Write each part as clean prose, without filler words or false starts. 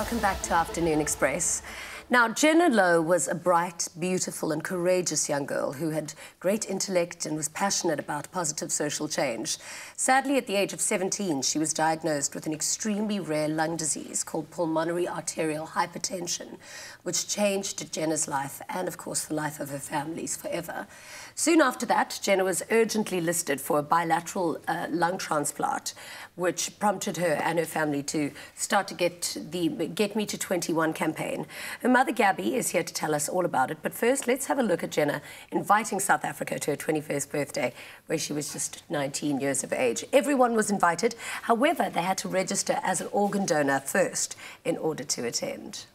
welcome back to Afternoon Express. Now, Jenna Lowe was a bright, beautiful and courageous young girl who had great intellect and was passionate about positive social change. Sadly, at the age of 17, she was diagnosed with an extremely rare lung disease called pulmonary arterial hypertension, which changed Jenna's life and, of course, the life of her families forever. Soon after that, Jenna was urgently listed for a bilateral lung transplant, which prompted her and her family to start to get the Get Me to 21 campaign. Her mother, Gabi, is here to tell us all about it. But first, let's have a look at Jenna inviting South Africa to her 21st birthday, where she was just 19 years of age. Everyone was invited. However, they had to register as an organ donor first in order to attend.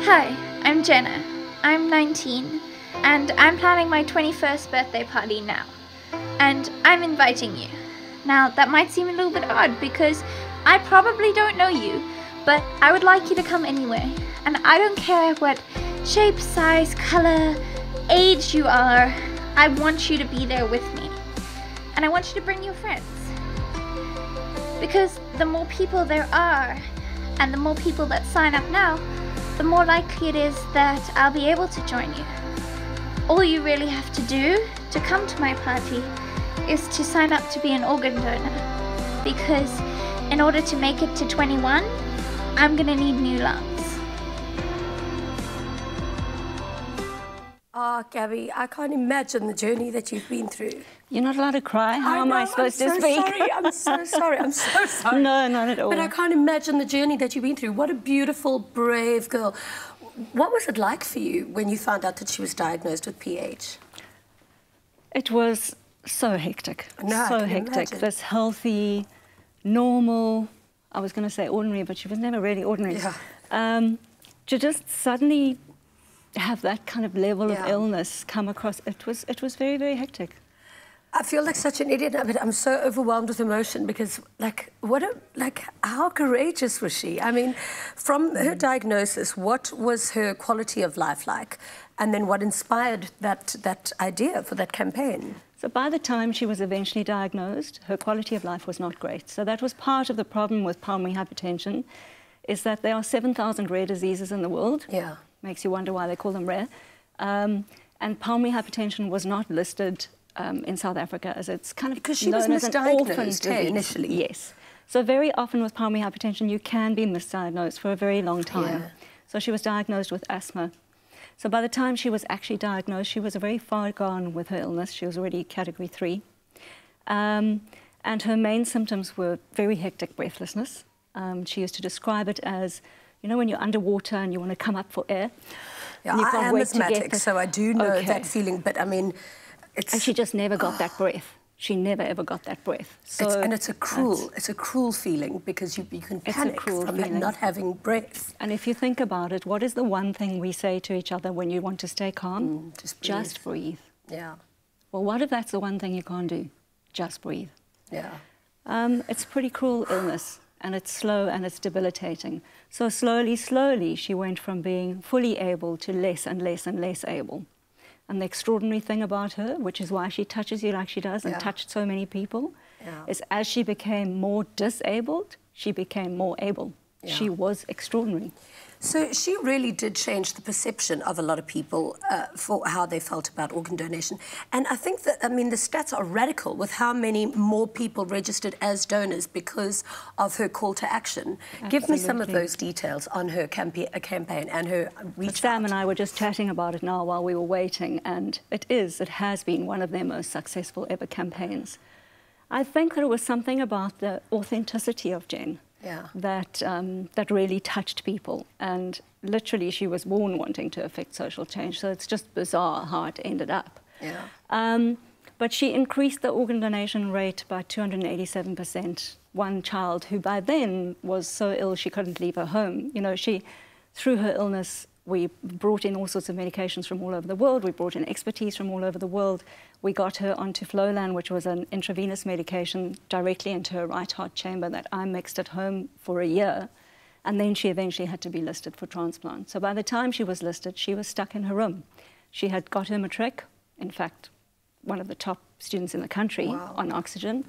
Hi, I'm Jenna. I'm 19 and I'm planning my 21st birthday party now. And I'm inviting you. Now, that might seem a little bit odd because I probably don't know you, but I would like you to come anyway. And I don't care what shape, size, color, age you are. I want you to be there with me. And I want you to bring your friends. Because the more people there are, and the more people that sign up now, the more likely it is that I'll be able to join you. All you really have to do to come to my party is to sign up to be an organ donor. Because in order to make it to 21, I'm gonna need new lungs. Ah, Gabi, I can't imagine the journey that you've been through. You're not allowed to cry. How am I supposed to speak? I'm so sorry. I'm so sorry. No, not at all. But I can't imagine the journey that you've been through. What a beautiful, brave girl. What was it like for you when you found out that she was diagnosed with PH? It was so hectic. No, so I can hectic. imagine. This healthy, normal, I was going to say ordinary, but she was never really ordinary. Yeah. To just suddenly have that kind of level Yeah. of illness come across, it was very, very hectic. I feel like such an idiot, but I'm so overwhelmed with emotion because, how courageous was she? I mean, from her diagnosis, what was her quality of life like? And then what inspired that idea for that campaign? So by the time she was eventually diagnosed, her quality of life was not great. So that was part of the problem with pulmonary hypertension, is that there are 7,000 rare diseases in the world. Yeah. Makes you wonder why they call them rare. And pulmonary hypertension was not listed in South Africa as it's kind of because she was known as an orphan misdiagnosed disease. initially. Yes. So very often with pulmonary hypertension, you can be misdiagnosed for a very long time. Yeah. So she was diagnosed with asthma. So by the time she was actually diagnosed, she was very far gone with her illness. She was already category 3. And her main symptoms were very hectic breathlessness. She used to describe it as, you know, when you're underwater and you want to come up for air. Yeah, I am asthmatic, so I do know that feeling, but I mean, and she just never got that breath. She never ever got that breath. So it's a cruel feeling because you can panic from not having breath. And if you think about it, what is the one thing we say to each other when you want to stay calm? Just breathe. Yeah. Well, what if that's the one thing you can't do? Just breathe. Yeah. It's a pretty cruel illness, and it's slow and it's debilitating. So slowly, she went from being fully able to less and less and less able. And the extraordinary thing about her, which is why she touches you like she does and touched so many people, is as she became more disabled, she became more able. Yeah. She was extraordinary. So she really did change the perception of a lot of people for how they felt about organ donation. And I think that, I mean, the stats are radical with how many more people registered as donors because of her call to action. Absolutely. Give me some of those details on her campaign and her reach out. Sam and I were just chatting about it now while we were waiting, and it has been one of their most successful ever campaigns. I think that it was something about the authenticity of Jen. Yeah. That really touched people, and literally she was born wanting to affect social change, so it's just bizarre how it ended up. Yeah. But she increased the organ donation rate by 287%. One child who by then was so ill she couldn't leave her home. You know, through her illness, we brought in all sorts of medications from all over the world. We brought in expertise from all over the world. We got her onto Flolan, which was an intravenous medication directly into her right heart chamber that I mixed at home for a year. And then she eventually had to be listed for transplant. So by the time she was listed, she was stuck in her room. She had got her matric, in fact, one of the top students in the country on oxygen,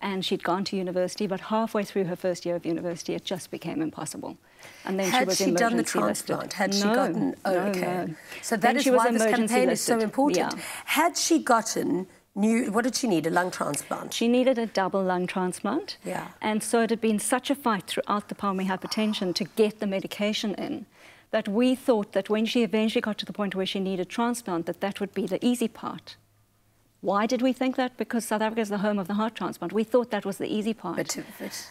and she'd gone to university, but halfway through her first year of university, it just became impossible. And then she was emergency listed. Had she done the transplant? Had she gotten... Oh, okay. No. So that is why this campaign is so important. Yeah. Had she gotten... what did she need? A lung transplant? She needed a double lung transplant. Yeah. And so it had been such a fight throughout the pulmonary hypertension to get the medication in that we thought that when she eventually got to the point where she needed transplant, that that would be the easy part. Why did we think that? Because South Africa is the home of the heart transplant. We thought that was the easy part.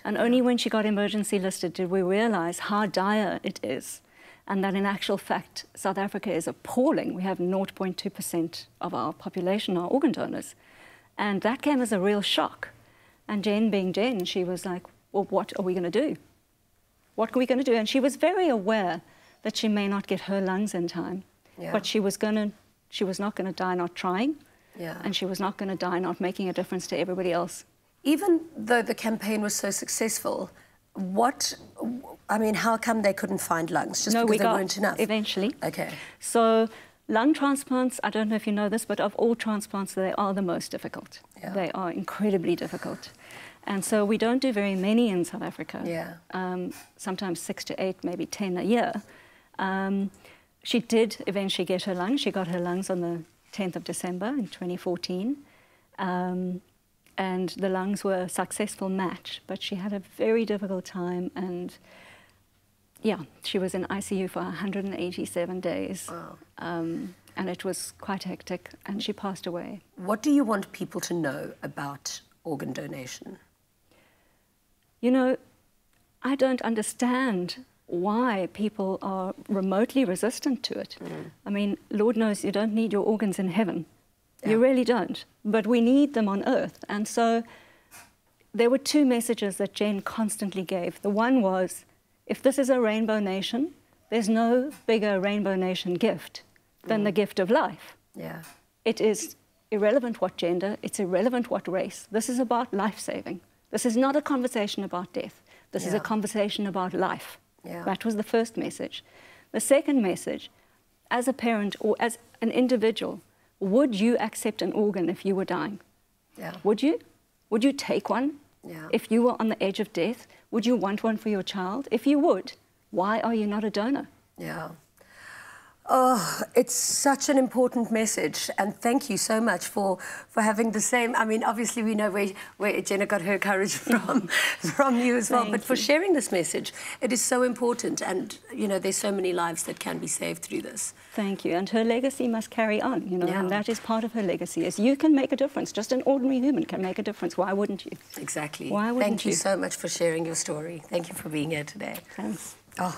And only when she got emergency listed did we realize how dire it is, and that in actual fact, South Africa is appalling. We have 0.2% of our population are organ donors. And that came as a real shock. And Jen, being Jen, she was like, well, what are we going to do? What are we going to do? And she was very aware that she may not get her lungs in time, but she was not going to die not trying. Yeah. And she was not going to die not making a difference to everybody else. Even though the campaign was so successful, how come they couldn't find lungs? Just because they weren't enough? Eventually. Okay. So lung transplants, I don't know if you know this, but of all transplants, they are the most difficult. Yeah. They are incredibly difficult. And so we don't do very many in South Africa. Yeah. Sometimes 6 to 8, maybe 10 a year. She did eventually get her lungs. She got her lungs on the 10th of December in 2014. And the lungs were a successful match, but she had a very difficult time, and yeah, she was in ICU for 187 days. Wow. And it was quite hectic, and she passed away. What do you want people to know about organ donation? You know, I don't understand why people are remotely resistant to it. I mean, Lord knows you don't need your organs in heaven. Yeah. You really don't. But we need them on earth. And so there were 2 messages that Jen constantly gave. The one was, if this is a rainbow nation, there's no bigger rainbow nation gift than the gift of life. Yeah. It is irrelevant what gender, it's irrelevant what race. This is about life-saving. This is not a conversation about death. This is a conversation about life. Yeah. That was the first message. The second message, as a parent or as an individual, would you accept an organ if you were dying? Yeah. Would you? Would you take one? Yeah. If you were on the edge of death, would you want one for your child? If you would, why are you not a donor? Yeah. Oh, it's such an important message, and thank you so much for having the same. I mean, obviously we know where Jenna got her courage from you as well, but for sharing this message. It is so important, and you know, there's so many lives that can be saved through this. Thank you, and her legacy must carry on, you know, and that is part of her legacy, is you can make a difference. Just an ordinary human can make a difference. Why wouldn't you? Exactly. Why wouldn't you? Thank you so much for sharing your story. Thank you for being here today. Thanks. Oh.